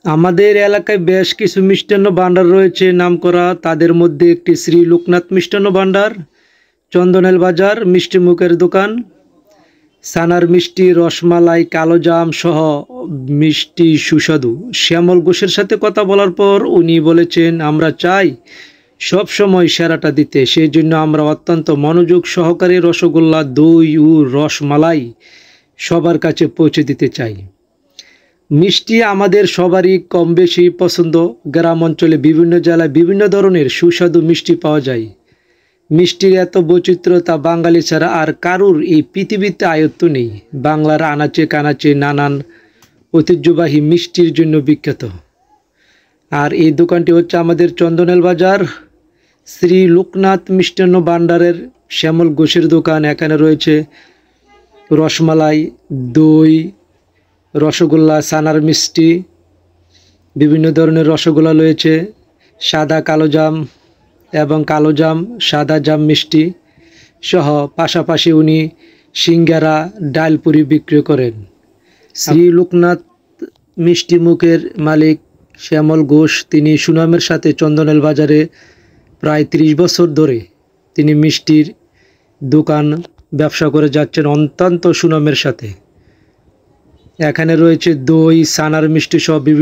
আমাদের এলাকায় বেশ কিছু মিষ্টান্ন ভাণ্ডার রয়েছে নামকরা। তাদের মধ্যে একটি শ্রী লোকনাথ মিষ্টান্ন ভাণ্ডার, চন্দনেল বাজার, মিষ্টি মুখের দোকান, ছানার মিষ্টি, রসমালাই, কালোজাম সহ মিষ্টি সুস্বাদু। শ্যামল ঘোষের সাথে কথা বলার পর উনি বলেছেন, আমরা চাই সব সময় সেরাটা দিতে, সেই জন্য আমরা অত্যন্ত মনোযোগ সহকারে রসগোল্লা, দই ও রসমালাই সবার কাছে পৌঁছে দিতে চাই। মিষ্টি আমাদের সবারই কম বেশি পছন্দ। গ্রাম অঞ্চলে বিভিন্ন জেলায় বিভিন্ন ধরনের সুস্বাদু মিষ্টি পাওয়া যায়। মিষ্টির এত বৈচিত্র্য তা বাঙালি ছাড়া আর কারুর এই পৃথিবীতে আয়ত্ত নেই। বাংলার আনাচে কানাচে নানান ঐতিহ্যবাহী মিষ্টির জন্য বিখ্যাত। আর এই দোকানটি হচ্ছে আমাদের চন্দনেল বাজার শ্রী লোকনাথ মিষ্টান্ন ভাণ্ডারের শ্যামল ঘোষের দোকান। এখানে রয়েছে রসমালাই, দই, রসগোল্লা, ছানার মিষ্টি, বিভিন্ন ধরনের রসগোল্লা রয়েছে, সাদা কালোজাম এবং কালোজাম, সাদা জাম মিষ্টি সহ। পাশাপাশি উনি সিঙ্গারা, ডালপুরি বিক্রি করেন। শ্রী লোকনাথ মিষ্টি মুখের মালিক শ্যামল ঘোষ, তিনি সুনামের সাথে চন্দনেল বাজারে প্রায় 30 বছর ধরে তিনি মিষ্টির দোকান ব্যবসা করে যাচ্ছেন অত্যন্ত সুনামের সাথে। এখানে রয়েছে দই, ছানার মিষ্টি সহ বিভিন্ন